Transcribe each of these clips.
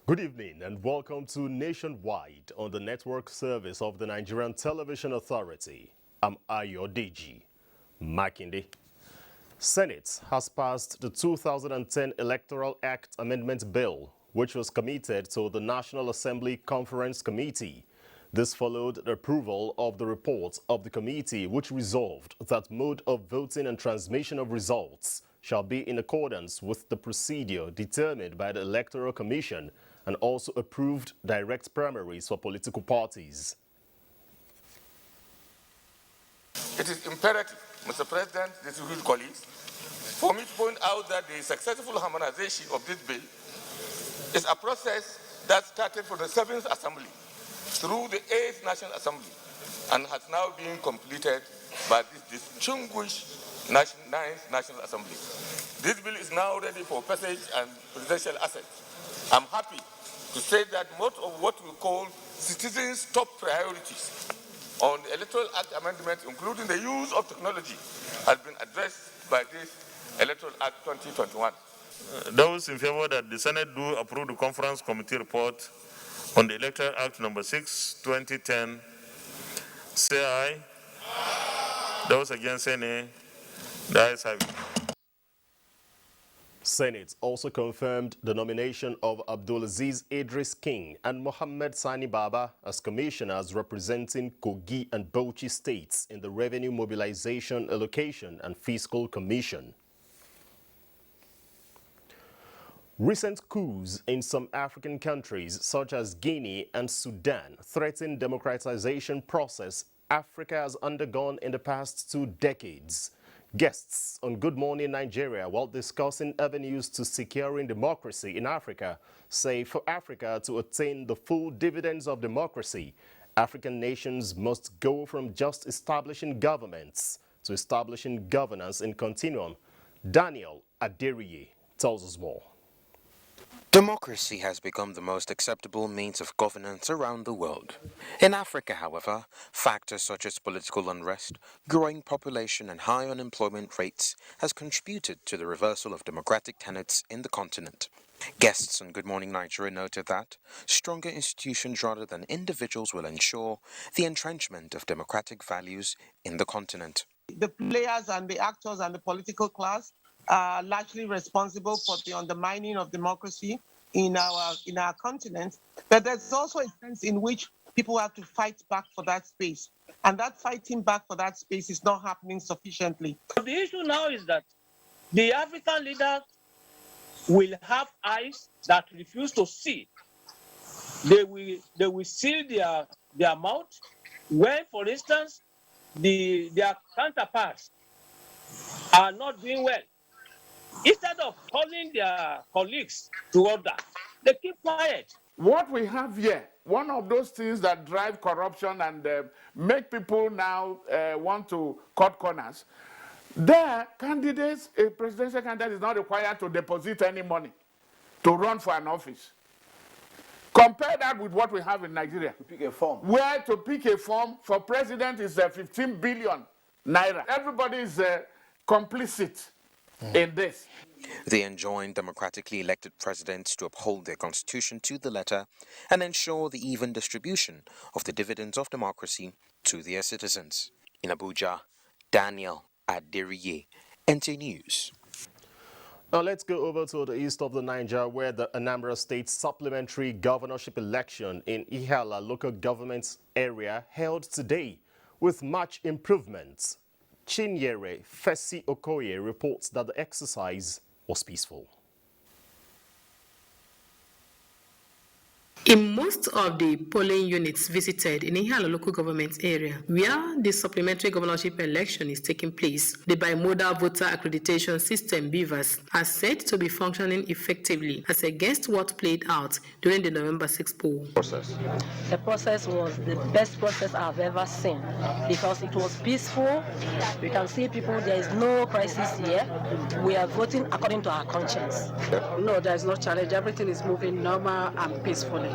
Good evening and welcome to Nationwide on the network service of the Nigerian Television Authority. I'm Ayodeji Makinde. Senate has passed the 2010 Electoral Act Amendment Bill, which was committed to the National Assembly Conference Committee. This followed the approval of the report of the committee, which resolved that mode of voting and transmission of results shall be in accordance with the procedure determined by the Electoral Commission, and also approved direct primaries for political parties. It is imperative, Mr. President, distinguished colleagues, for me to point out that the successful harmonization of this bill is a process that started from the 7th Assembly through the 8th National Assembly and has now been completed by this distinguished 9th National Assembly. This bill is now ready for passage and presidential assent. I'm happy to say that most of what we call citizens' top priorities on the Electoral Act amendment, including the use of technology, has been addressed by this Electoral Act 2021. Those in favor that the Senate do approve the Conference Committee report on the Electoral Act number 6, 2010, say aye. Those against say nay. The ayes have it. Senate also confirmed the nomination of Abdulaziz Idris King and Mohammed Sani Baba as commissioners representing Kogi and Bauchi states in the Revenue Mobilization Allocation and Fiscal Commission. Recent coups in some African countries such as Guinea and Sudan threaten democratization process Africa has undergone in the past 2 decades. Guests on Good Morning Nigeria, while discussing avenues to securing democracy in Africa, say for Africa to attain the full dividends of democracy, African nations must go from just establishing governments to establishing governance in continuum. Daniel Aderiye tells us more. Democracy has become the most acceptable means of governance around the world. In Africa, however, factors such as political unrest, growing population and high unemployment rates has contributed to the reversal of democratic tenets in the continent. Guests on Good Morning Nigeria noted that stronger institutions rather than individuals will ensure the entrenchment of democratic values in the continent. The players and the actors and the political class are largely responsible for the undermining of democracy in our continent, but there's also a sense in which people have to fight back for that space, and that fighting back for that space is not happening sufficiently. The issue now is that the African leaders will have eyes that refuse to see. They will seal their mouth when, for instance, their counterparts are not doing well. Instead of calling their colleagues to order, they keep quiet. What we have here, one of those things that drive corruption and make people now want to cut corners, there, candidates, a presidential candidate is not required to deposit any money to run for an office. Compare that with what we have in Nigeria. To pick a form. Where to pick a form for president is 15 billion naira. Everybody is complicit in this. They enjoined democratically elected presidents to uphold their constitution to the letter and ensure the even distribution of the dividends of democracy to their citizens. In Abuja, Daniel Aderiye, NTA News. Now let's go over to the east of the Niger, where the Anambra State Supplementary Governorship election in Ihiala local government area held today with much improvements. Chinyere Fesi Okoye reports that the exercise was peaceful. In most of the polling units visited in Ihiala local government area, where the supplementary governorship election is taking place, the bimodal voter accreditation system BVAS is said to be functioning effectively as against what played out during the November 6 poll. The process was the best process I've ever seen because it was peaceful. We can see people, there is no crisis here. We are voting according to our conscience. No, there is no challenge. Everything is moving normal and peacefully.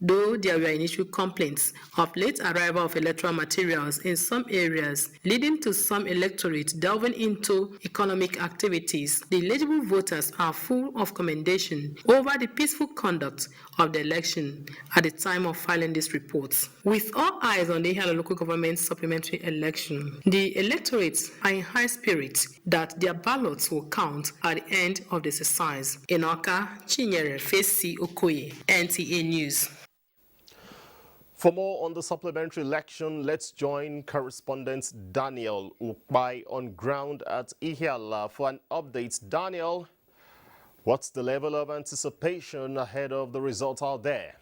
Though there were initial complaints of late arrival of electoral materials in some areas, leading to some electorate delving into economic activities, the eligible voters are full of commendation over the peaceful conduct of the election at the time of filing this report. With all eyes on the Ihiala local government supplementary election, the electorates are in high spirits that their ballots will count at the end of the exercise. In Oka, Chinyere Fesi Okoye, NTA News. For more on the supplementary election, let's join correspondent Daniel Ukpai on ground at Ihiala for an update. Daniel, what's the level of anticipation ahead of the results out there?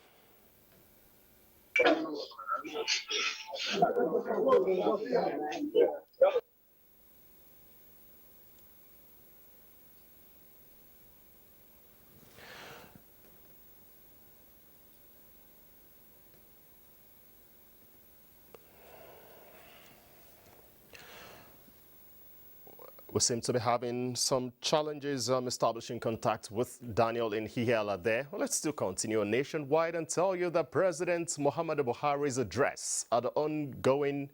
We seem to be having some challenges establishing contact with Daniel in Ihiala there. Well, let's still continue nationwide and tell you that President Muhammadu Buhari's address at the ongoing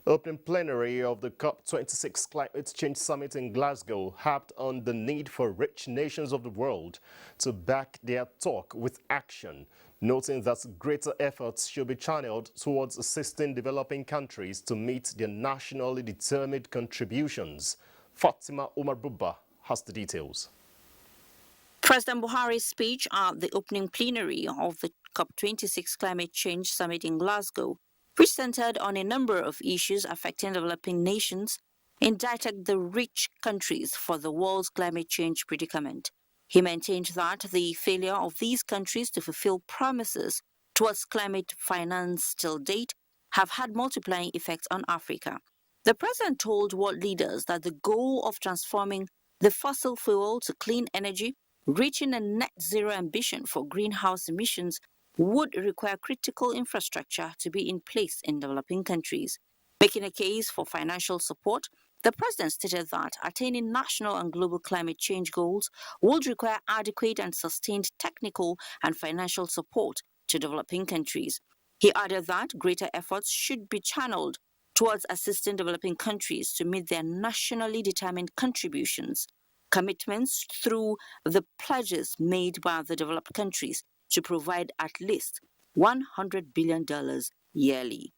opening plenary of the COP26 Climate Change Summit in Glasgow harped on the need for rich nations of the world to back their talk with action, noting that greater efforts should be channeled towards assisting developing countries to meet their nationally determined contributions. Fatima Umar Bubba has the details. President Buhari's speech at the opening plenary of the COP26 Climate Change Summit in Glasgow, which centered on a number of issues affecting developing nations, indicted the rich countries for the world's climate change predicament. He maintained that the failure of these countries to fulfill promises towards climate finance till date have had multiplying effects on Africa. The president told world leaders that the goal of transforming the fossil fuel to clean energy, reaching a net zero ambition for greenhouse emissions, would require critical infrastructure to be in place in developing countries. Making a case for financial support, the president stated that attaining national and global climate change goals would require adequate and sustained technical and financial support to developing countries. He added that greater efforts should be channeled towards assisting developing countries to meet their nationally determined contributions, commitments through the pledges made by the developed countries to provide at least $100 billion yearly.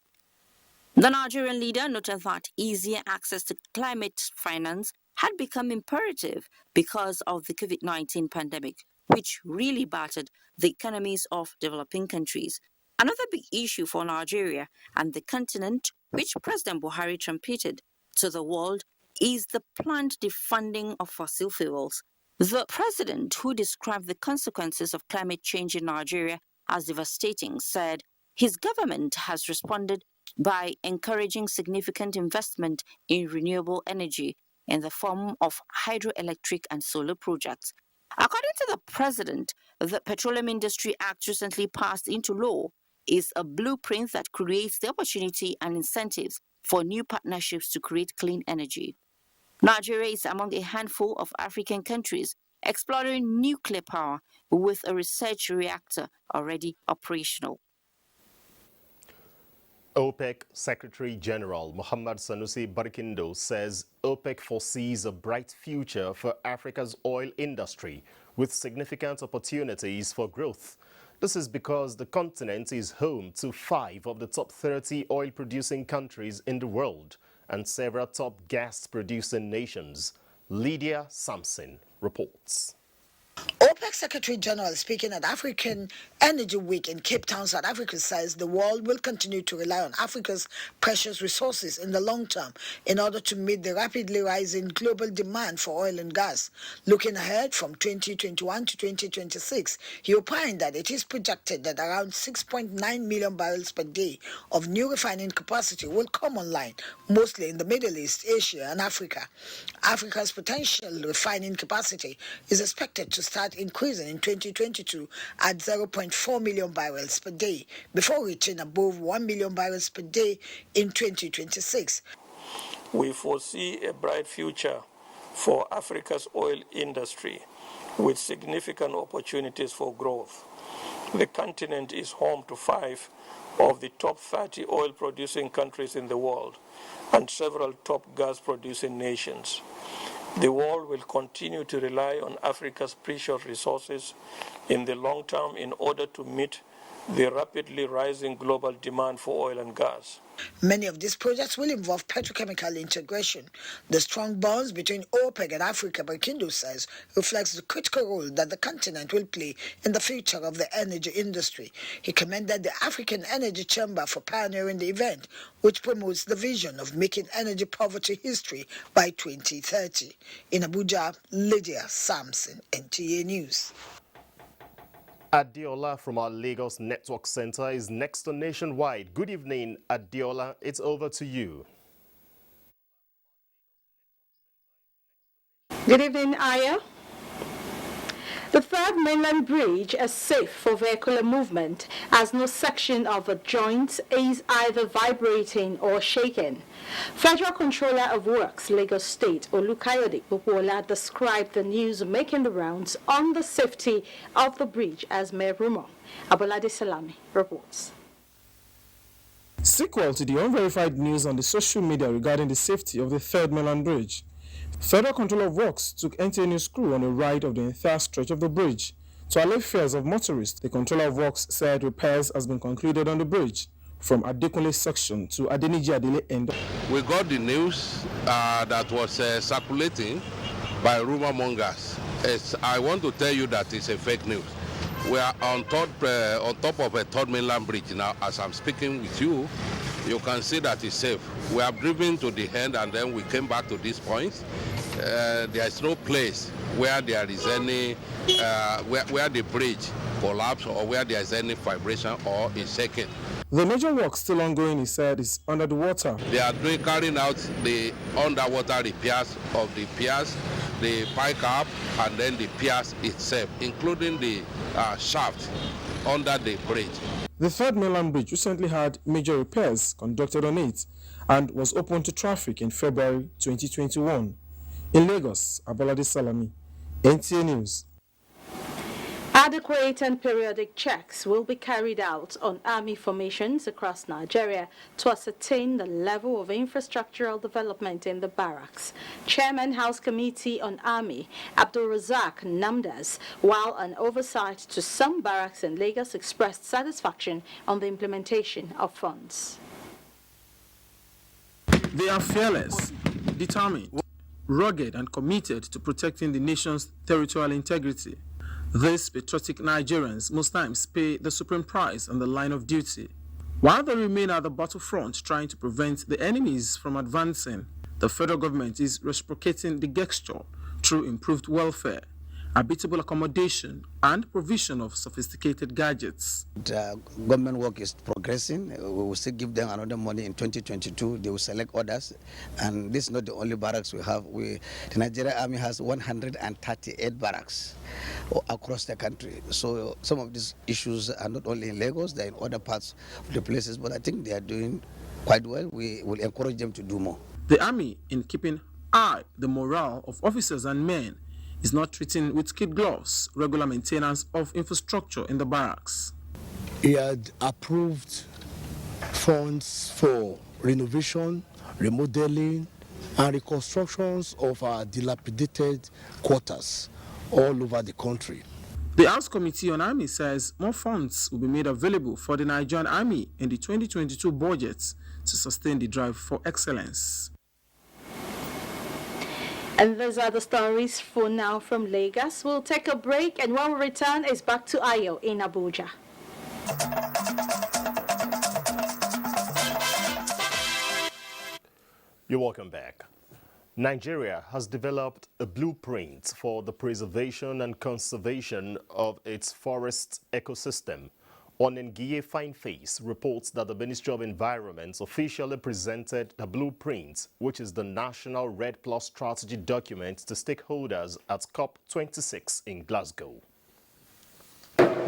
The Nigerian leader noted that easier access to climate finance had become imperative because of the COVID-19 pandemic, which really battered the economies of developing countries. Another big issue for Nigeria and the continent, which President Buhari trumpeted to the world, is the planned defunding of fossil fuels. The president, who described the consequences of climate change in Nigeria as devastating, said his government has responded by encouraging significant investment in renewable energy in the form of hydroelectric and solar projects. According to the president, the Petroleum Industry Act recently passed into law is a blueprint that creates the opportunity and incentives for new partnerships to create clean energy. Nigeria is among a handful of African countries exploring nuclear power with a research reactor already operational. OPEC Secretary General Mohamed Sanusi Barkindo says OPEC foresees a bright future for Africa's oil industry with significant opportunities for growth. This is because the continent is home to 5 of the top 30 oil-producing countries in the world and several top gas-producing nations. Lydia Sampson reports. OPEC Secretary General speaking at African Energy Week in Cape Town, South Africa, says the world will continue to rely on Africa's precious resources in the long term in order to meet the rapidly rising global demand for oil and gas. Looking ahead from 2021 to 2026, he opined that it is projected that around 6.9 million barrels per day of new refining capacity will come online, mostly in the Middle East, Asia, and Africa. Africa's potential refining capacity is expected to start increasing in 2022 at 0.4 million barrels per day before reaching above 1 million barrels per day in 2026. We foresee a bright future for Africa's oil industry with significant opportunities for growth. The continent is home to 5 of the top 30 oil-producing countries in the world and several top gas-producing nations. The world will continue to rely on Africa's precious resources in the long term in order to meet the rapidly rising global demand for oil and gas. Many of these projects will involve petrochemical integration. The strong bonds between OPEC and Africa, Barkindo says, reflects the critical role that the continent will play in the future of the energy industry. He commended the African Energy Chamber for pioneering the event, which promotes the vision of making energy poverty history by 2030. In Abuja, Lydia Sampson, NTA News. Adiola from our Lagos Network Center is next on Nationwide. Good evening, Adiola. It's over to you. Good evening, Aya. The third mainland bridge is safe for vehicular movement as no section of the joint is either vibrating or shaking. Federal Controller of Works, Lagos State, Olukayode Popola, described the news making the rounds on the safety of the bridge as mere rumor. Abolade Salami reports. Sequel to the unverified news on the social media regarding the safety of the third mainland bridge, Federal Controller of Works took NTA News crew on a ride of the entire stretch of the bridge. To allay fears of motorists, the Controller of Works said repairs has been concluded on the bridge from Adekunle section to Adeniji Adele end. We got the news that was circulating by rumor mongers. I want to tell you that it's a fake news. We are on top of a third mainland bridge now. As I'm speaking with you, you can see that it's safe. We have driven to the end and then we came back to this point. There is no place where there is any, where the bridge collapsed or where there is any vibration or is shaking. The major work still ongoing, he said, is under the water. They are carrying out the underwater repairs of the piers, the pipe cap, and then the piers itself, including the shaft under the bridge. The third mainland bridge recently had major repairs conducted on it and was open to traffic in February 2021. In Lagos, Abolade Salami, NTA News. Adequate and periodic checks will be carried out on army formations across Nigeria to ascertain the level of infrastructural development in the barracks. Chairman House Committee on Army, Abdul Razak Namdas, while an oversight to some barracks in Lagos, expressed satisfaction on the implementation of funds. They are fearless, determined, rugged and committed to protecting the nation's territorial integrity. These patriotic Nigerians most times pay the supreme price on the line of duty. While they remain at the battlefront trying to prevent the enemies from advancing, the federal government is reciprocating the gesture through improved welfare, habitable accommodation, and provision of sophisticated gadgets. The government work is progressing. We will still give them another money in 2022. They will select others. And this is not the only barracks we have. The Nigerian Army has 138 barracks across the country. So some of these issues are not only in Lagos, they're in other parts of the places, but I think they are doing quite well. We will encourage them to do more. The Army, in keeping high the morale of officers and men, is not treating with kid gloves regular maintenance of infrastructure in the barracks. He had approved funds for renovation, remodeling, and reconstructions of our dilapidated quarters all over the country. The House Committee on Army says more funds will be made available for the Nigerian Army in the 2022 budget to sustain the drive for excellence. And those are the stories for now from Lagos. We'll take a break, and when we return, it's back to Ayo in Abuja. You're welcome back. Nigeria has developed a blueprint for the preservation and conservation of its forest ecosystem. Onengiye Fineface reports that the Ministry of Environment officially presented the blueprint, which is the National Red Plus Strategy document, to stakeholders at COP26 in Glasgow.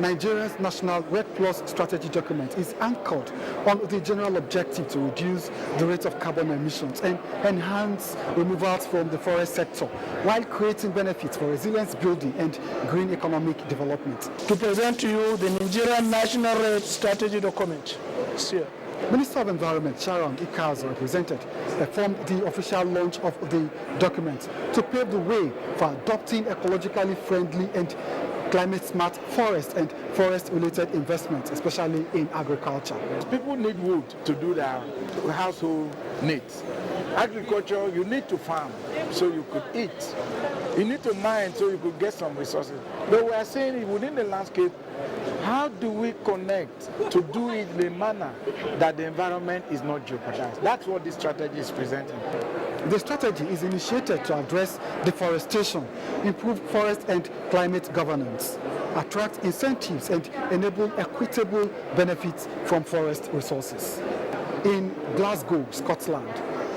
Nigeria's National RED Plus strategy document is anchored on the general objective to reduce the rate of carbon emissions and enhance removals from the forest sector while creating benefits for resilience building and green economic development. To present to you the Nigerian National RED strategy document. Here. Minister of Environment Sharon Ikazo performed the official launch of the document to pave the way for adopting ecologically friendly and climate-smart forest and forest-related investments, especially in agriculture. People need wood to do their household needs. Agriculture, you need to farm so you could eat. You need to mine so you could get some resources. But we are saying within the landscape, how do we connect to do it in a manner that the environment is not jeopardized? That's what this strategy is presenting. The strategy is initiated to address deforestation, improve forest and climate governance, attract incentives and enable equitable benefits from forest resources. In Glasgow, Scotland,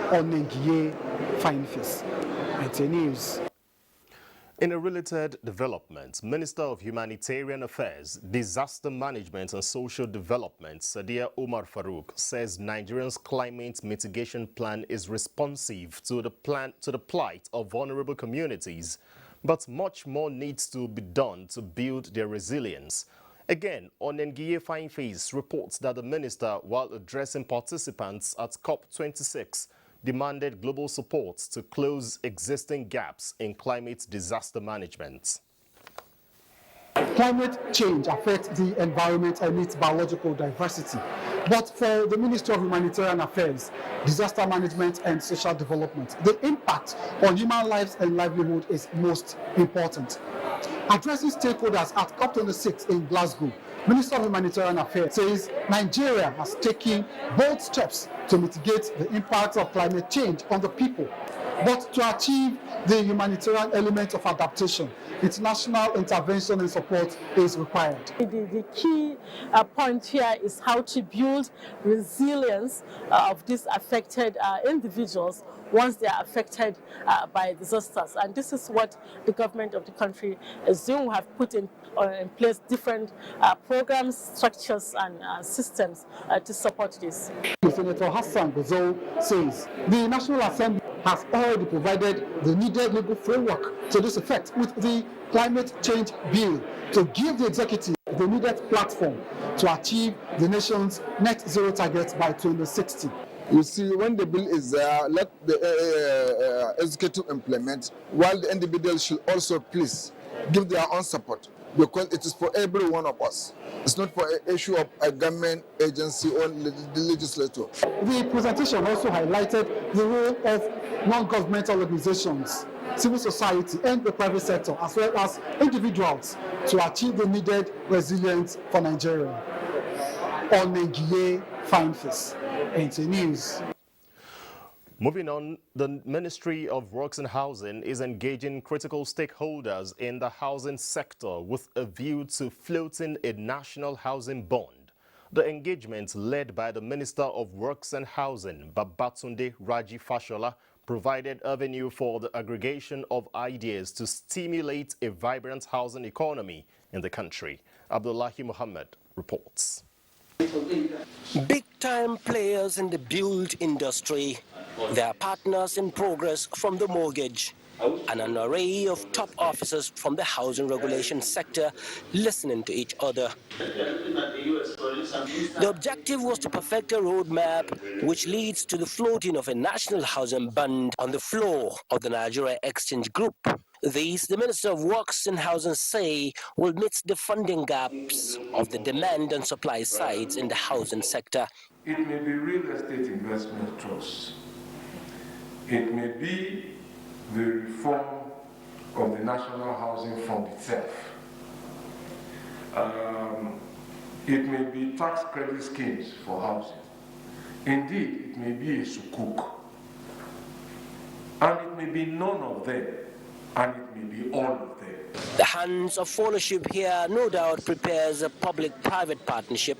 Onengiye Fineface, NTA News. In a related development, Minister of Humanitarian Affairs, Disaster Management and Social Development, Sadiya Omar Farouk, says Nigeria's climate mitigation plan is responsive to the plight of vulnerable communities, but much more needs to be done to build their resilience. Again, Onengiye Fineface reports that the minister, while addressing participants at COP26, demanded global support to close existing gaps in climate disaster management. Climate change affects the environment and its biological diversity. But for the Ministry of Humanitarian Affairs, Disaster Management and Social Development, the impact on human lives and livelihood is most important. Addressing stakeholders at COP26 in Glasgow, Minister of Humanitarian Affairs says Nigeria has taken bold steps to mitigate the impact of climate change on the people. But to achieve the humanitarian element of adaptation, international intervention and support is required. The key point here is how to build resilience of these affected individuals once they are affected by disasters. And this is what the government of the country is doing. We have put in place different programs, structures, and systems to support this. Senator Hassan Gozo says the National Assembly has already provided the needed legal framework to this effect with the Climate Change Bill to give the executive the needed platform to achieve the nation's net zero targets by 2060. You see, when the bill is there, let the executive implement, while the individuals should also please give their own support, because it is for every one of us. It's not for an issue of a government agency or the legislature. The presentation also highlighted the role of non-governmental organizations, civil society, and the private sector, as well as individuals, to achieve the needed resilience for Nigeria. Onengiye Fineface, NTA News. Moving on, the Ministry of Works and Housing is engaging critical stakeholders in the housing sector with a view to floating a national housing bond. The engagement, led by the Minister of Works and Housing, Babatunde Raji Fashola, provided avenue for the aggregation of ideas to stimulate a vibrant housing economy in the country. Abdullahi Muhammad reports. Big-time players in the build industry, their partners in progress from the mortgage, and an array of top officers from the housing regulation sector listening to each other. The objective was to perfect a roadmap which leads to the floating of a national housing bond on the floor of the Nigeria Exchange Group. These, the Minister of Works and Housing say, will meet the funding gaps of the demand and supply sides in the housing sector. It may be real estate investment trusts. It may be the reform of the National Housing Fund itself. It may be tax credit schemes for housing. Indeed, it may be a sukuk. And it may be none of them. And it may be all of them. The hands of ownership here no doubt prepares a public-private partnership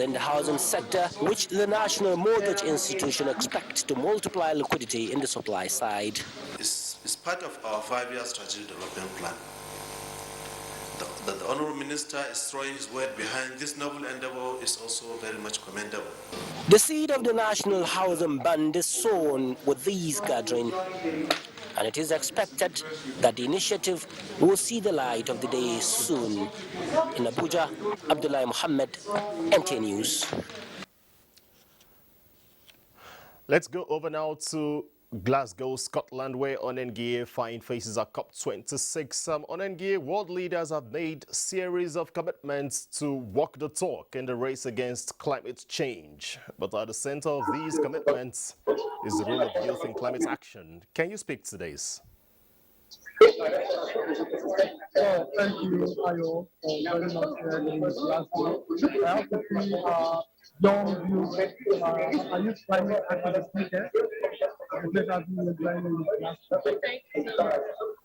in the housing sector, which the National Mortgage Institution expects to multiply liquidity in the supply side. It's part of our 5-year strategic development plan. That the Honourable Minister is throwing his weight behind this noble endeavour is also very much commendable. The seed of the National Housing Band is sown with these gatherings, and it is expected that the initiative will see the light of the day soon. In Abuja, Abdullah Muhammad, NTA News. Let's go over now to Glasgow, Scotland, where NTA fine faces at COP26. NTA world leaders have made series of commitments to walk the talk in the race against climate change. But at the center of these commitments is the role of youth in climate action. Can you speak to this? Thank you, Ayo, for joining us here in Glasgow. I have to see young youth, are you climate activists here?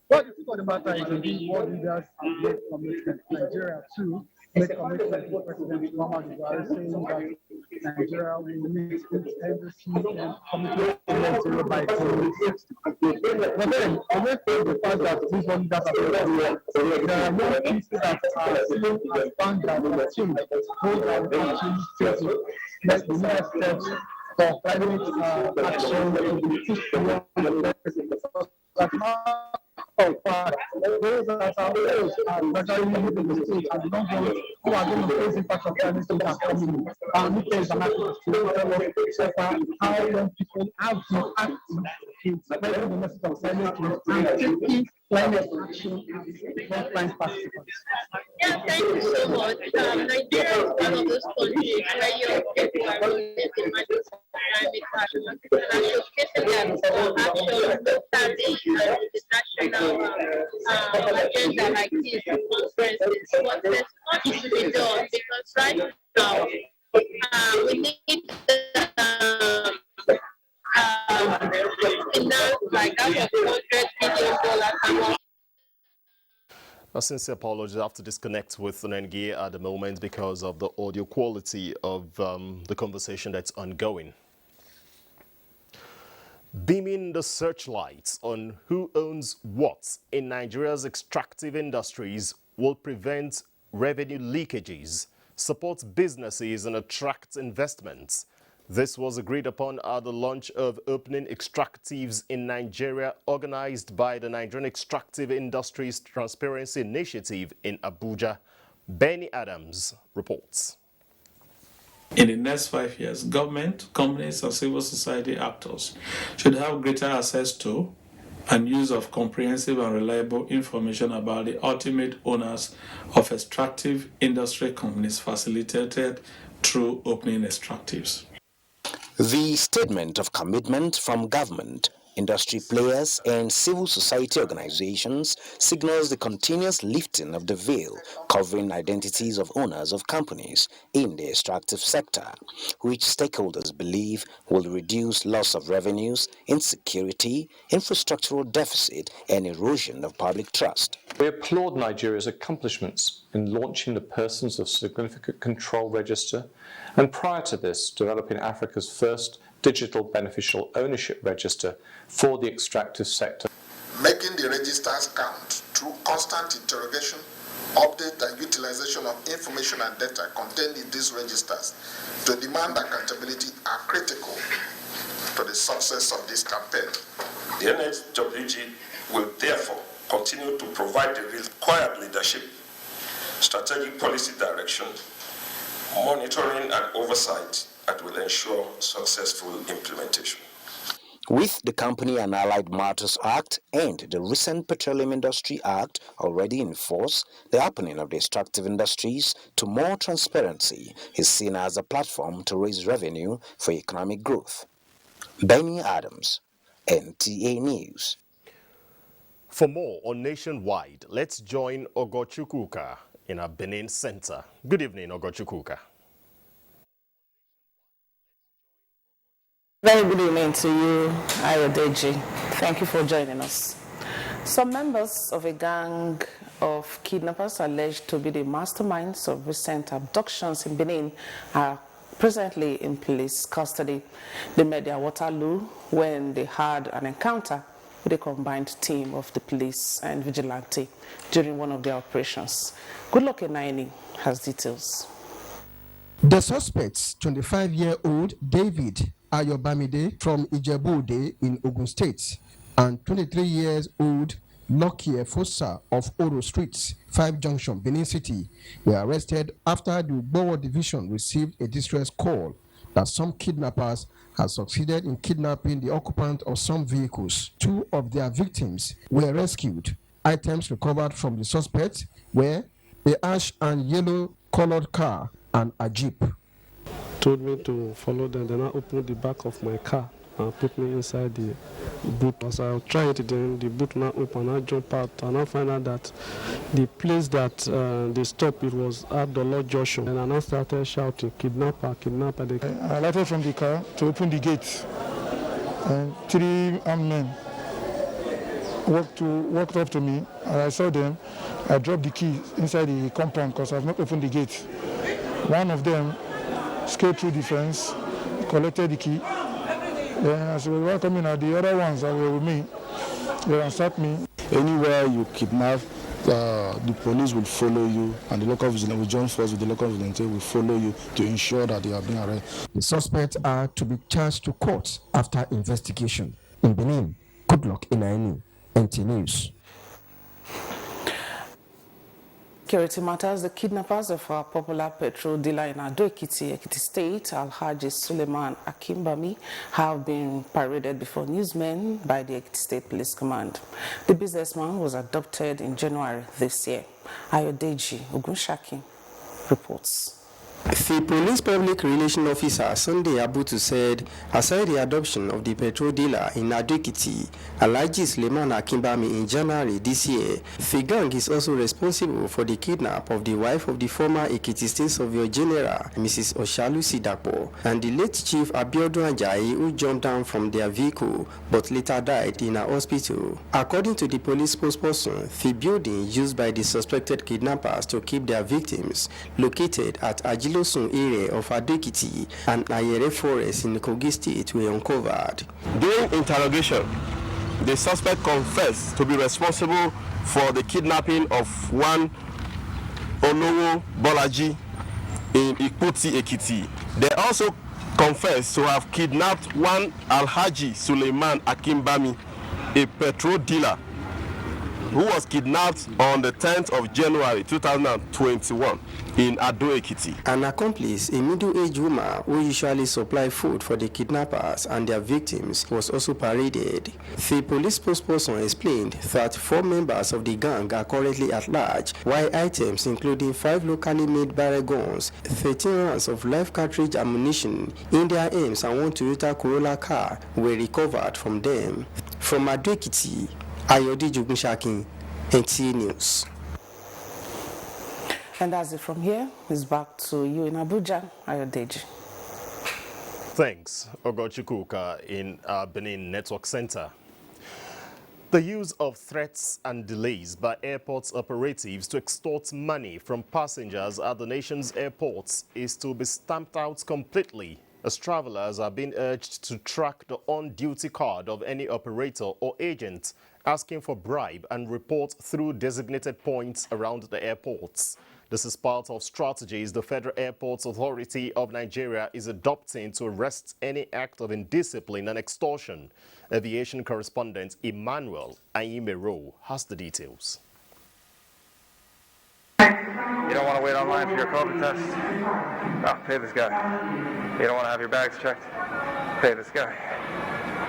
What the truth of the matter is, indeed, world leaders have made commitments. Nigeria, too, made commitments to President Muhammadu Buhari, saying that Nigeria will meet its embassy and commitment to net zero by 2060. But then, away from the fact that these world leaders are very there are more people that are seen as standard of change, those that will actually take like the next steps for climate action to be pushed beyond the those that are old and gradually living in the state and the young ones who are going to face the impact of climate change are coming in. And we can activist to tell us how young people have been active in spreading the message of climate change and taking climate action as frontline participants. Yeah, thank you so much. Nigeria is one of those countries where young people are really demanding climate action and showcasing their action locally and international agenda like this conferences. But there's much to be done because right now we need finance like that of $100 billion. A sincere apology. I have to disconnect with NTA at the moment because of the audio quality of the conversation that's ongoing. Beaming the searchlights on who owns what in Nigeria's extractive industries will prevent revenue leakages, support businesses and attract investments. This was agreed upon at the launch of Opening Extractives in Nigeria, organized by the Nigerian Extractive Industries Transparency Initiative in Abuja. Benny Adams reports. In the next 5 years, government, companies, and civil society actors should have greater access to and use of comprehensive and reliable information about the ultimate owners of extractive industry companies facilitated through Opening Extractives. The statement of commitment from government, industry players, and civil society organizations signals the continuous lifting of the veil covering identities of owners of companies in the extractive sector, which stakeholders believe will reduce loss of revenues, insecurity, infrastructural deficit, and erosion of public trust. We applaud Nigeria's accomplishments in launching the Persons of Significant Control Register, and prior to this, developing Africa's first digital beneficial ownership register for the extractive sector. Making the registers count through constant interrogation, update and utilization of information and data contained in these registers to demand accountability are critical to the success of this campaign. The NHWG will therefore continue to provide the required leadership, strategic policy direction, monitoring and oversight that will ensure successful implementation. With the Company and Allied Matters Act and the recent Petroleum Industry Act already in force, the opening of the extractive industries to more transparency is seen as a platform to raise revenue for economic growth. Benny Adams, NTA News. For more on Nationwide, let's join Ogochukwuka in our Benin Center. Good evening, Ogochukwuka. Very good evening to you, Ayodeji. Thank you for joining us. Some members of a gang of kidnappers alleged to be the masterminds of recent abductions in Benin are presently in police custody. They met their Waterloo when they had an encounter with a combined team of the police and vigilante during one of their operations. Goodluck Enaini has details. The suspects, 25-year-old David Ayobamide from Ijebu-Ode in Ogun State and 23-year-old Lucky Efosa of Oro Streets, 5 Junction, Benin City, were arrested after the Ugbowo Division received a distress call that some kidnappers had succeeded in kidnapping the occupant of some vehicles. 2 of their victims were rescued. Items recovered from the suspects were a ash and yellow colored car and a jeep. Told me to follow them, then I opened the back of my car and put me inside the boot. As I tried it, then the boot now open, I jump out and I find out that the place that they stopped, it was at the Lord Joshua. And I now started shouting, kidnapper, kidnapper. I alighted from the car to open the gate, and 3 armed men walked up to me, and I saw them. I dropped the key inside the compound because I've not opened the gate. One of them scaled through the fence, collected the key. Then as we were coming out, the other ones that were with me, they ransacked me. Anywhere you kidnap, the police will follow you, and the local vigilante will join force with the local vigilante will follow you to ensure that they are being arrested. The suspects are to be charged to court after investigation. In Benin, Goodluck Enaini, NTA News. Security matters. The kidnappers of our popular petrol dealer in Ado-Ekiti, Ekiti State, Alhaji Suleiman Akimbami, have been paraded before newsmen by the Ekiti State Police Command. The businessman was adopted in January this year. Ayodeji Ogunshaki reports. The police public relations officer Sunday Abutu said, aside the adoption of the petrol dealer in Ado-Ekiti, Alhaji Suleiman Akimbami in January this year, the gang is also responsible for the kidnap of the wife of the former Ekiti State Surveyor General, Mrs. Oshalusi Dapo, and the late Chief Abiodun Ajayi, who jumped down from their vehicle but later died in a hospital. According to the police spokesperson, the building used by the suspected kidnappers to keep their victims, located at Ajilosun area of Ado-Ekiti and Ayere Forest in Kogi State, were uncovered. During interrogation, the suspect confessed to be responsible for the kidnapping of one Olowo Bolaji in Ikuti, Ekiti. They also confessed to have kidnapped one Alhaji Suleiman Akimbami, a petrol dealer, who was kidnapped on the 10th of January 2021 in Ado-Ekiti. An accomplice, a middle-aged woman who usually supplied food for the kidnappers and their victims, was also paraded. The police spokesperson explained that 4 members of the gang are currently at large, while items including 5 locally made barrel guns, 13 rounds of live cartridge ammunition, India Ames and 1 Toyota Corolla car were recovered from them. From Ado-Ekiti, Ayodeji Ogunshaki, NTA News. And that's it from here. It's back to you in Abuja, Ayodeji. Thanks, Ogochikuka in our Benin Network Center. The use of threats and delays by airports operatives to extort money from passengers at the nation's airports is to be stamped out completely, as travelers are being urged to track the on-duty card of any operator or agent asking for bribe and report through designated points around the airports. This is part of strategies the Federal Airports Authority of Nigeria is adopting to arrest any act of indiscipline and extortion. Aviation correspondent Emmanuel Ayimero has the details. You don't want to wait online for your COVID test? No, pay this guy. You don't want to have your bags checked? Pay this guy.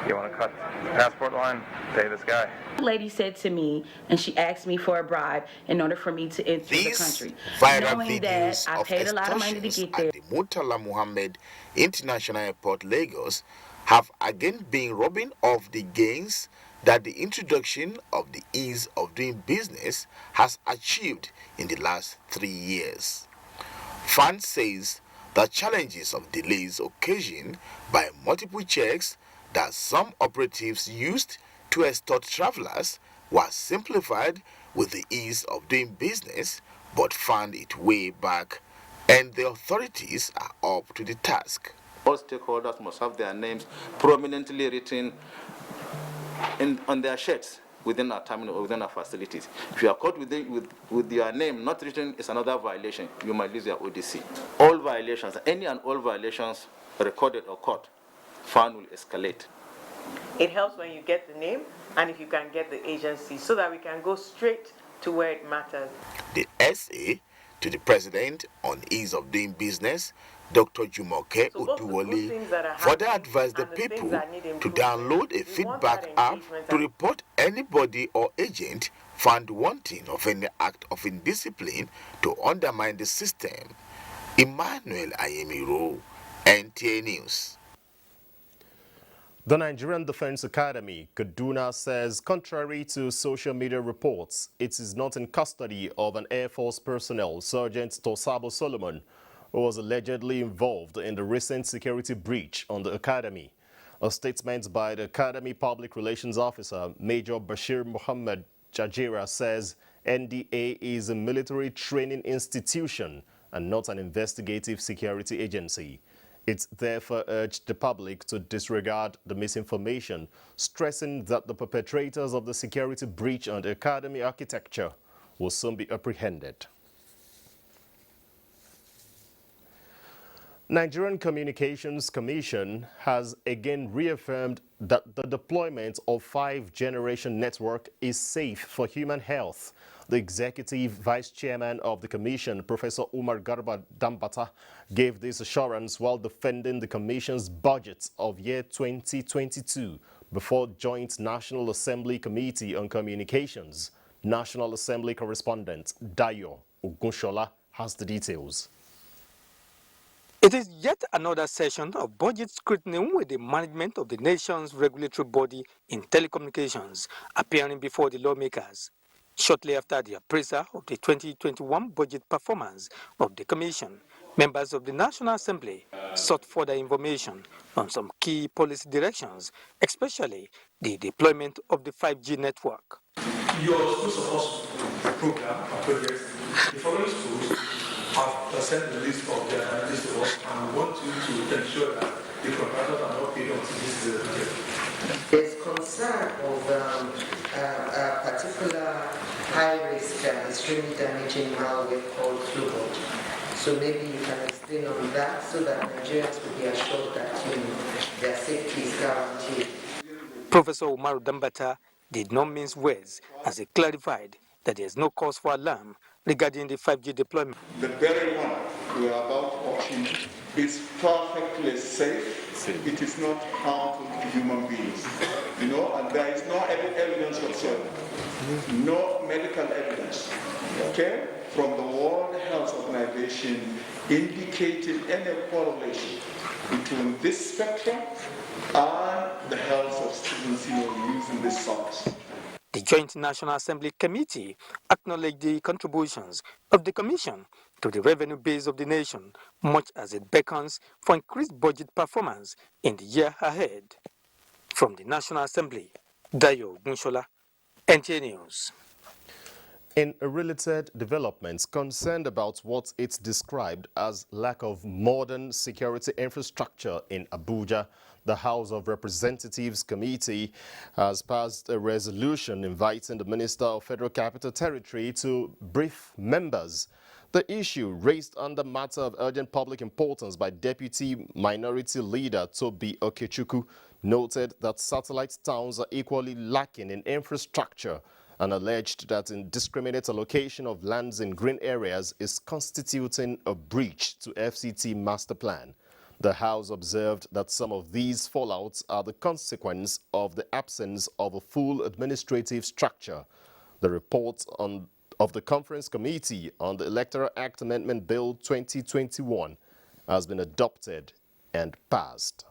You want to cut the passport line? Pay this guy. The lady said to me, and she asked me for a bribe in order for me to enter the country. Viral Knowing videos that I of paid a lot of money to extortions get there. at the Murtala Muhammed International Airport, Lagos, have again been robbing off the gains that the introduction of the ease of doing business has achieved in the last 3 years. FAN says the challenges of delays occasioned by multiple checks that some operatives used to extort travelers was simplified with the ease of doing business, but found it way back, and the authorities are up to the task. All stakeholders must have their names prominently written on their shirts within our terminal or within our facilities. If you are caught with your name not written, it's another violation. You might lose your ODC. All violations, any and all violations recorded or caught, fine will escalate. It helps when you get the name and if you can get the agency so that we can go straight to where it matters. The SA to the President on ease of doing business, Dr. Jumoke Oduwole, further advised the people to download a feedback app to report anybody or agent found wanting of any act of indiscipline to undermine the system. Emmanuel Ayemiro, NTA News. The Nigerian Defense Academy, Kaduna, says contrary to social media reports, it is not in custody of an Air Force personnel, Sergeant Tosabo Solomon, who was allegedly involved in the recent security breach on the academy. A statement by the Academy Public Relations Officer, Major Bashir Muhammad Jajira, says NDA is a military training institution and not an investigative security agency. It therefore urged the public to disregard the misinformation, stressing that the perpetrators of the security breach on the academy architecture will soon be apprehended. Nigerian Communications Commission has again reaffirmed that the deployment of 5G network is safe for human health. The Executive Vice Chairman of the Commission, Professor Umar Garba Dambata, gave this assurance while defending the Commission's budget of year 2022 before Joint National Assembly Committee on Communications. National Assembly correspondent Dayo Ogunshola has the details. It is yet another session of budget scrutiny with the management of the nation's regulatory body in telecommunications appearing before the lawmakers. Shortly after the appraisal of the 2021 budget performance of the Commission, members of the National Assembly sought further information on some key policy directions, especially the deployment of the 5G network. Your school supports program and projects. The following schools have sent the list of their analysis to us, and we want you to ensure that the contractors are not paid until this is the There's concern of a particular high-risk and extremely damaging malware called Flubot. So maybe you can explain on that so that Nigerians will be assured that their safety is guaranteed. Professor Umar Dambata did not mince words as he clarified that there is no cause for alarm regarding the 5G deployment. The very one we are about watching is perfectly safe. It is not harmful to human beings, and there is no evidence whatsoever, no medical evidence, okay, from the World Health Organization indicating any correlation between this spectrum and the health of students using this service. The Joint National Assembly Committee acknowledged the contributions of the Commission to the revenue base of the nation, much as it beckons for increased budget performance in the year ahead. From the National Assembly, Dayo Ogunshola, NTA News. In a related developments concerned about what it's described as lack of modern security infrastructure in Abuja, the House of Representatives Committee has passed a resolution inviting the Minister of Federal Capital Territory to brief members. The issue raised under matter of urgent public importance by Deputy Minority Leader Tobi Okechukwu noted that satellite towns are equally lacking in infrastructure and alleged that indiscriminate allocation of lands in green areas is constituting a breach to FCT master plan. The House observed that some of these fallouts are the consequence of the absence of a full administrative structure. The report of the Conference Committee on the Electoral Act Amendment Bill 2021 has been adopted and passed.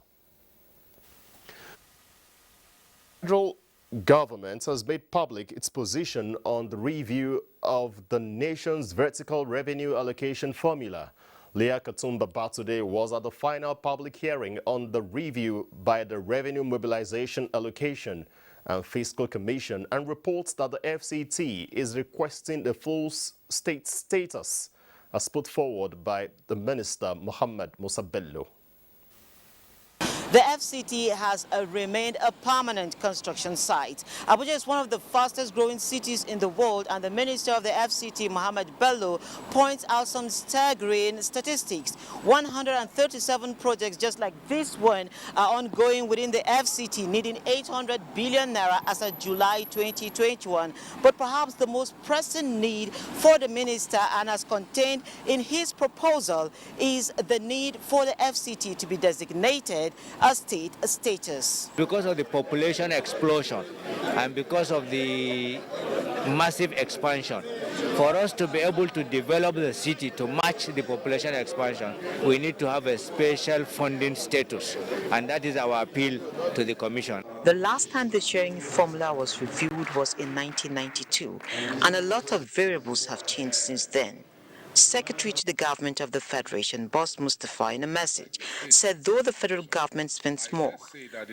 Federal government has made public its position on the review of the nation's vertical revenue allocation formula. Leah Katumba Batude was at the final public hearing on the review by the Revenue Mobilization Allocation and Fiscal Commission and reports that the FCT is requesting the full state status as put forward by the Minister Mohammed Musa Bello. the FCT has remained a permanent construction site. Abuja is one of the fastest growing cities in the world, and the Minister of the FCT, Mohammed Bello, points out some staggering statistics. 137 projects just like this one are ongoing within the FCT, needing 800 billion naira as of July 2021. But perhaps the most pressing need for the minister, and as contained in his proposal, is the need for the FCT to be designated a state status. Because of the population explosion and because of the massive expansion, for us to be able to develop the city to match the population expansion, we need to have a special funding status, and that is our appeal to the Commission. The last time the sharing formula was reviewed was in 1992, and a lot of variables have changed since then. Secretary to the Government of the Federation, Boss Mustafa, in a message, said though the federal government spends more,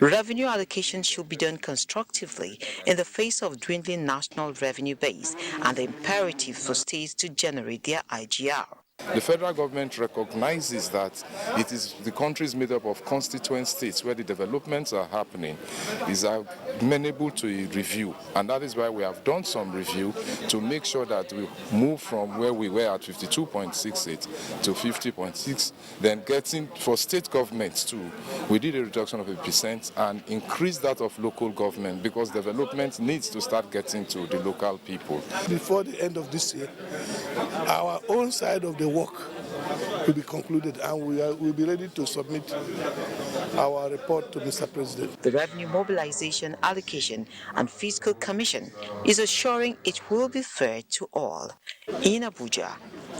revenue allocation should be done constructively in the face of dwindling national revenue base and the imperative for states to generate their IGR. The federal government recognizes that it is the country is made up of constituent states where the developments are happening, is amenable to a review, and that is why we have done some review to make sure that we move from where we were at 52.68 to 50.6, then getting for state governments too, we did a reduction of 1% and increase that of local government because development needs to start getting to the local people. Before the end of this year, our own side of the work will be concluded, and we'll be ready to submit our report to Mr. President. The Revenue Mobilization, Allocation and Fiscal Commission is assuring it will be fair to all. In Abuja,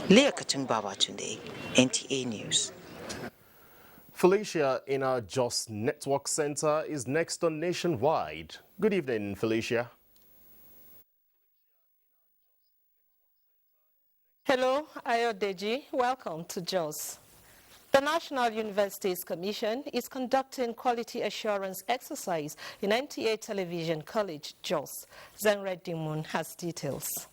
Leah Katung-Babatunde, NTA News. Felicia in our Jos Network Center is next on Nationwide. Good evening, Felicia. Hello, Ayodeji. Welcome to JOS. The National Universities Commission is conducting quality assurance exercise in NTA Television College, JOS. Zenred Dimun has details.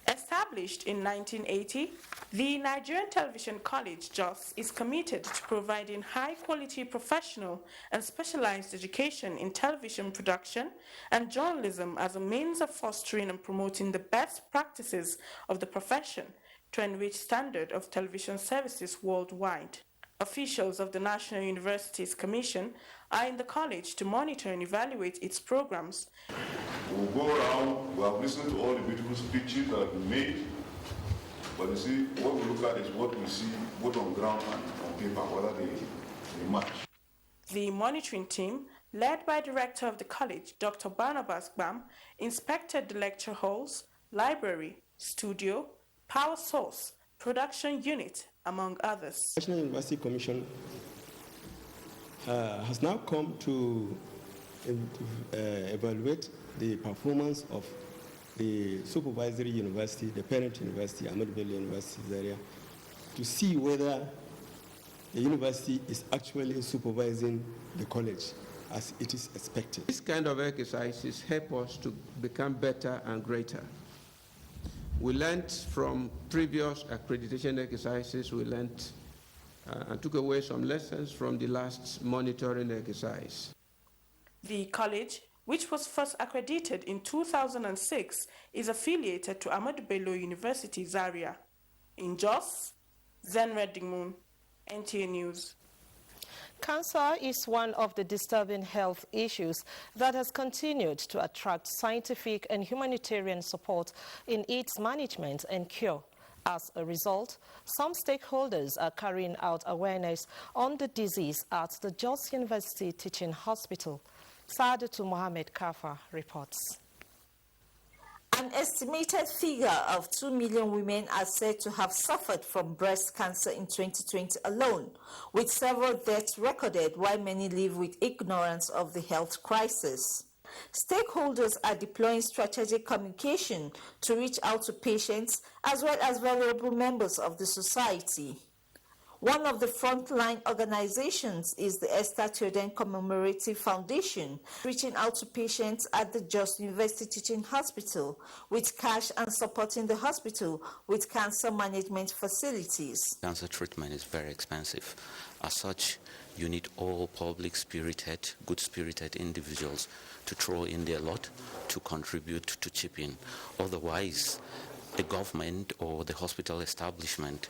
Established in 1980, the Nigerian Television College, JOS, is committed to providing high-quality professional and specialized education in television production and journalism as a means of fostering and promoting the best practices of the profession to enrich standard of television services worldwide. Officials of the National Universities Commission are in the college to monitor and evaluate its programs. We'll go around, we have listened to all the beautiful speeches that have been made, but you see, what we look at is what we see both on ground and on paper, whether they match. The monitoring team, led by Director of the college, Dr. Barnabas Bam, inspected the lecture halls, library, studio, power source, production unit, among others. The National University Commission has now come to evaluate the performance of the supervisory university, the parent university, Ahmadu Bello University area, to see whether the university is actually supervising the college as it is expected. This kind of exercises help us to become better and greater. We learned from previous accreditation exercises, we learned and took away some lessons from the last monitoring exercise. The college, which was first accredited in 2006, is affiliated to Ahmadu Bello University, Zaria. In Jos, Zenred Dimun, NTA News. Cancer is one of the disturbing health issues that has continued to attract scientific and humanitarian support in its management and cure. As a result, some stakeholders are carrying out awareness on the disease at the Jos University Teaching Hospital. Saadatu Mohammed Kafa reports. An estimated figure of 2 million women are said to have suffered from breast cancer in 2020 alone, with several deaths recorded while many live with ignorance of the health crisis. Stakeholders are deploying strategic communication to reach out to patients as well as vulnerable members of the society. One of the frontline organizations is the Esther Theoden Commemorative Foundation, reaching out to patients at the Jos University Teaching Hospital with cash and supporting the hospital with cancer management facilities. Cancer treatment is very expensive. As such, you need all public-spirited, good-spirited individuals to throw in their lot, to contribute, to chip in. Otherwise, the government or the hospital establishment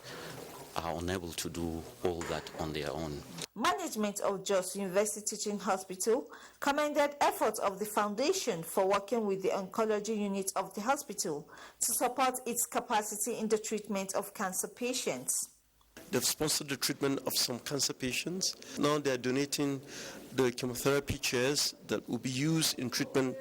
are unable to do all that on their own. Management of Jos University Teaching Hospital commended efforts of the foundation for working with the oncology unit of the hospital to support its capacity in the treatment of cancer patients. They've sponsored the treatment of some cancer patients. Now they're donating the chemotherapy chairs that will be used in treatment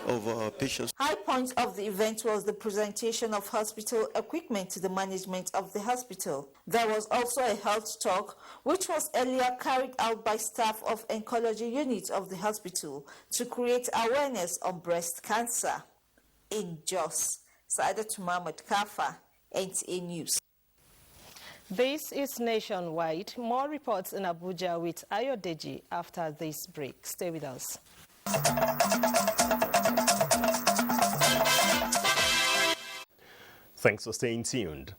of patients. High point of the event was the presentation of hospital equipment to the management of the hospital. There was also a health talk, which was earlier carried out by staff of oncology unit of the hospital to create awareness on breast cancer. In Jos, Saidat Mahmoud Kafa, NTA News. This is Nationwide. More reports in Abuja with Ayodeji after this break. Stay with us. Thanks for staying tuned.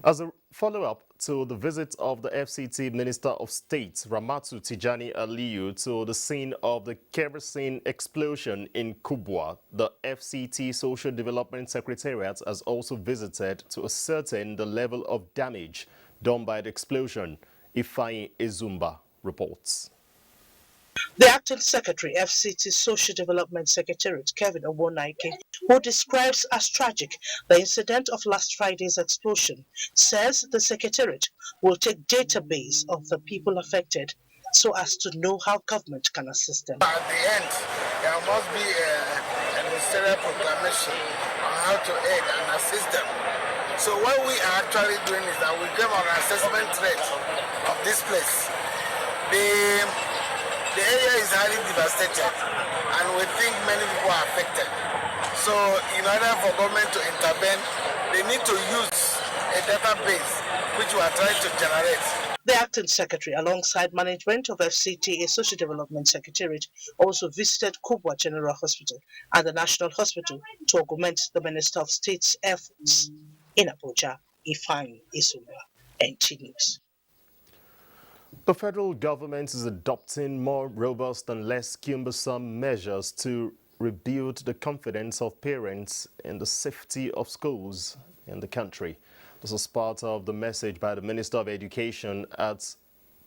As a follow-up to the visit of the FCT Minister of State, Ramatu Tijani Aliyu, to the scene of the kerosene explosion in Kubwa, the FCT Social Development Secretariat has also visited to ascertain the level of damage done by the explosion. Ifeanyi Ezumba reports. The Acting Secretary, FCT Social Development Secretariat, Kevin Owonaike, who describes as tragic the incident of last Friday's explosion, says the Secretariat will take database of the people affected so as to know how government can assist them. At the end, there must be a ministerial proclamation on how to aid and assist them. So what we are actually doing is that we give an assessment rate of this place. The area is highly devastated and we think many people are affected. So in order for government to intervene, they need to use a database which we are trying to generate. The Acting Secretary, alongside management of FCTA Social Development Secretariat, also visited Kubwa General Hospital and the National Hospital to augment the Minister of State's efforts. In Abuja, Ifeanyi Ezumba, NTA News. The federal government is adopting more robust and less cumbersome measures to rebuild the confidence of parents in the safety of schools in the country. This is part of the message by the Minister of Education at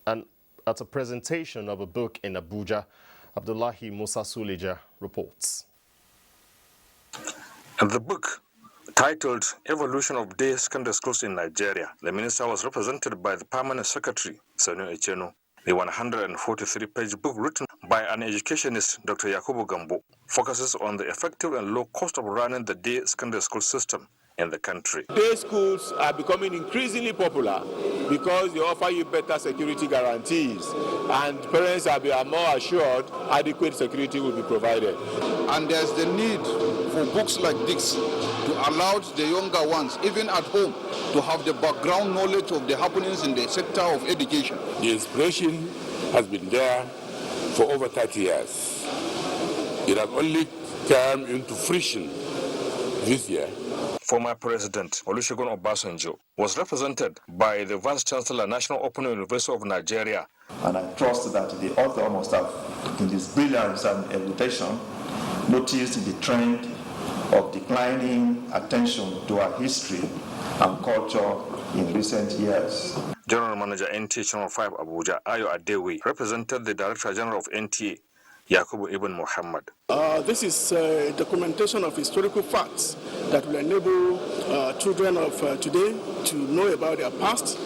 a presentation of a book in Abuja. Abdullahi Musa Suleja reports. The book, titled Evolution of Day Secondary Schools in Nigeria, the minister was represented by the Permanent Secretary, Sanu Echeno. The 143-page book, written by an educationist, Dr. Yakubu Gambo, focuses on the effective and low cost of running the day secondary school system in the country. Day schools are becoming increasingly popular because they offer you better security guarantees, and parents are more assured adequate security will be provided. And there's the need for books like this to allow the younger ones, even at home, to have the background knowledge of the happenings in the sector of education. The inspiration has been there for over 30 years. It has only come into fruition this year. Former President Olusegun Obasanjo was represented by the Vice Chancellor, National Open University of Nigeria. And I trust that the author must have, in his brilliance and erudition, noticed the trend of declining attention to our history and culture in recent years. General Manager NTA Channel 5 Abuja, Ayo Adewi, represented the Director General of NTA, Yakubu Ibn Muhammad. This is a documentation of historical facts that will enable children of today to know about their past,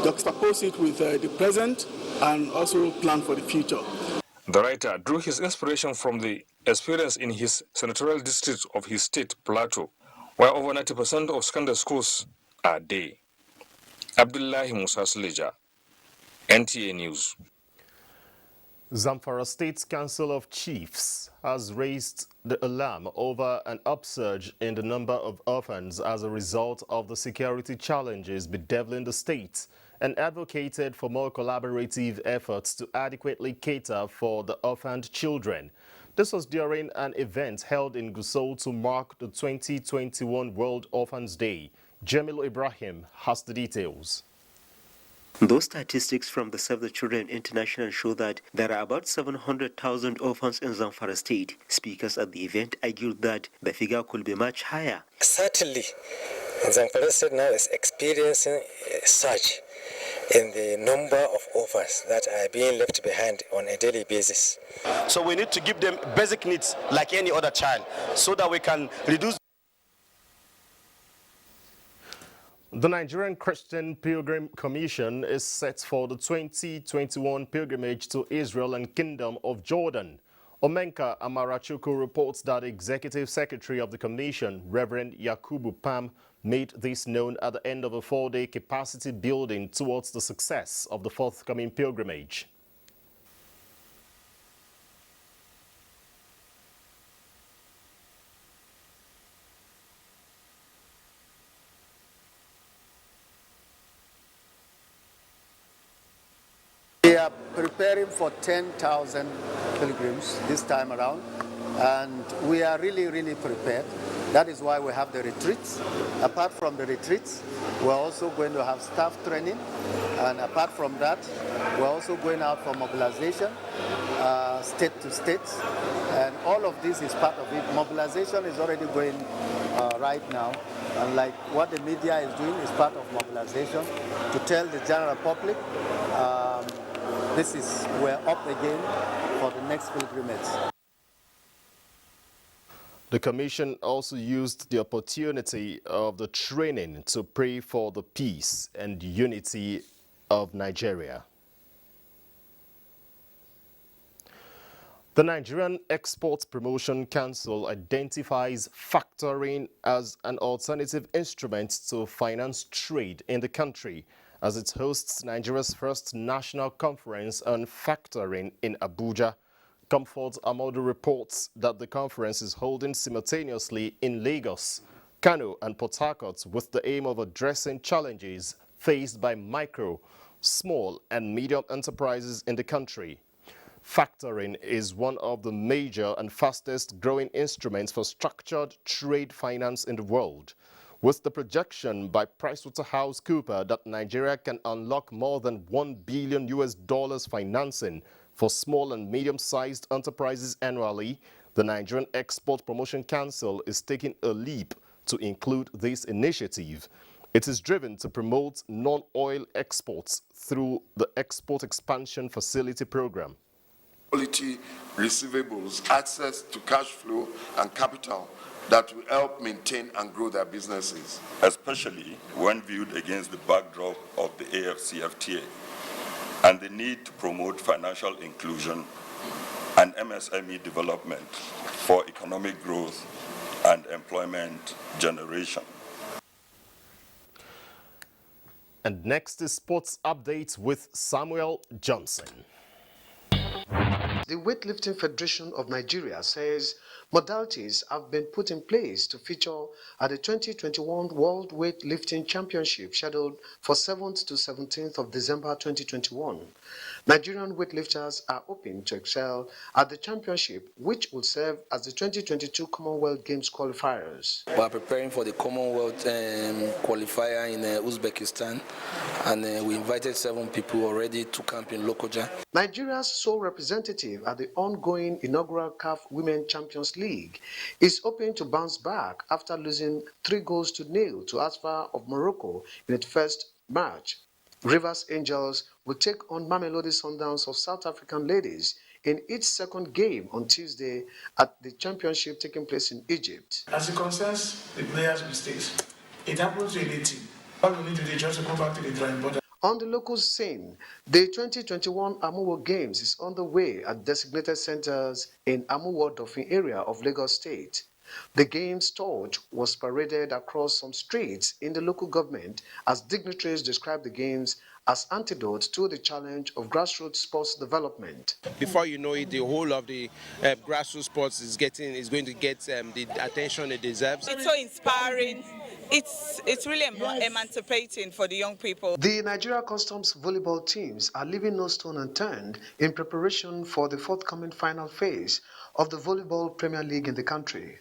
juxtapose it with the present, and also plan for the future. The writer drew his inspiration from the experience in his senatorial district of his state, Plateau, where over 90% of secondary schools are day. Abdullahi Musa Suleja, NTA News. Zamfara State Council of Chiefs has raised the alarm over an upsurge in the number of orphans as a result of the security challenges bedeviling the state, and advocated for more collaborative efforts to adequately cater for the orphaned children. This was during an event held in Gusau to mark the 2021 World Orphans Day. Jamilu Ibrahim has the details. Those statistics from the Save the Children International show that there are about 700,000 orphans in Zamfara state. Speakers at the event argued that the figure could be much higher. Certainly, Zamfara state now is experiencing a surge in the number of orphans that are being left behind on a daily basis. So we need to give them basic needs like any other child so that we can reduce. The Nigerian Christian Pilgrim Commission is set for the 2021 pilgrimage to Israel and Kingdom of Jordan. Omenka Amarachuku reports that Executive Secretary of the Commission, Reverend Yakubu Pam, made this known at the end of a 4-day capacity building towards the success of the forthcoming pilgrimage. We are preparing for 10,000 pilgrims this time around, and we are really prepared. That is why we have the retreats. Apart from the retreats, we're also going to have staff training, and apart from that, we're also going out for mobilization, state to state, and all of this is part of it. Mobilization is already going right now, and like what the media is doing is part of mobilization to tell the general public we're up again for the next pilgrimage. The Commission also used the opportunity of the training to pray for the peace and unity of Nigeria. The Nigerian Export Promotion Council identifies factoring as an alternative instrument to finance trade in the country as it hosts Nigeria's first national conference on factoring in Abuja. Comfort Amodu reports that the conference is holding simultaneously in Lagos, Kano and Port Harcourt with the aim of addressing challenges faced by micro, small and medium enterprises in the country. Factoring is one of the major and fastest growing instruments for structured trade finance in the world, with the projection by PricewaterhouseCoopers that Nigeria can unlock more than $1 billion financing for small and medium-sized enterprises annually. The Nigerian Export Promotion Council is taking a leap to include this initiative. It is driven to promote non-oil exports through the Export Expansion Facility Program. Quality receivables, access to cash flow and capital that will help maintain and grow their businesses. Especially when viewed against the backdrop of the AFCFTA and the need to promote financial inclusion and MSME development for economic growth and employment generation. And next is Sports Updates with Samuel Johnson. The Weightlifting Federation of Nigeria says modalities have been put in place to feature at the 2021 World Weightlifting Championship scheduled for 7th to 17th of December 2021. Nigerian weightlifters are hoping to excel at the championship, which will serve as the 2022 Commonwealth Games qualifiers. We are preparing for the Commonwealth qualifier in Uzbekistan, and we invited 7 people already to camp in Lokoja. Nigeria's sole representative at the ongoing inaugural CAF Women Champions League is hoping to bounce back after losing 3-0 to Asfar of Morocco in its first match. Rivers Angels will take on Mamelodi Sundowns of South African ladies in its second game on Tuesday at the championship taking place in Egypt. As it concerns the players' mistakes, it happens to any team. What we need to do is just to go back to the drawing board. On the local scene, the 2021 Amuwo Games is on the way at designated centers in Amuwo Dolphin area of Lagos State. The game's torch was paraded across some streets in the local government as dignitaries described the games as antidote to the challenge of grassroots sports development. Before you know it, the whole of the grassroots sports is going to get the attention it deserves. It's so inspiring. It's really emancipating for the young people. The Nigeria Customs volleyball teams are leaving no stone unturned in preparation for the forthcoming final phase of the Volleyball Premier League in the country.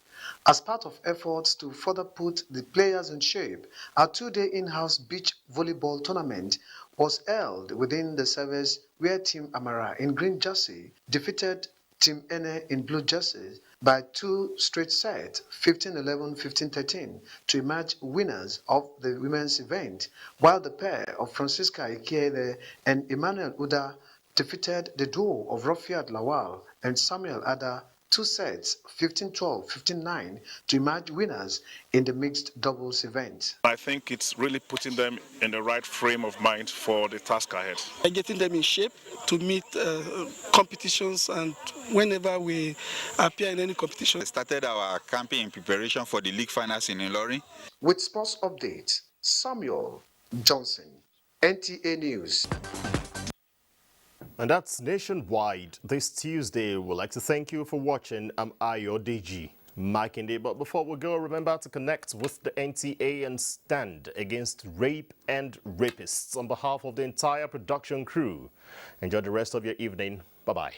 As part of efforts to further put the players in shape, a two-day in-house beach volleyball tournament was held within the service where Team Amara in green jersey defeated Team Ene in blue jerseys by 2 straight sets, 15-11, 15-13, to emerge winners of the women's event, while the pair of Francisca Ikiede and Emmanuel Uda defeated the duo of Rafiat Lawal and Samuel Ada 2 sets, 15-12, 15-9, to emerge winners in the mixed doubles event. I think it's really putting them in the right frame of mind for the task ahead. Getting them in shape to meet competitions, and whenever we appear in any competition. We started our campaign in preparation for the league finals in Ilorin. With sports updates, Samuel Johnson, NTA News. And that's nationwide this Tuesday. We'd like to thank you for watching. I'm Ayo DG Makinde. But before we go, remember to connect with the NTA and stand against rape and rapists. On behalf of the entire production crew, enjoy the rest of your evening. Bye-bye.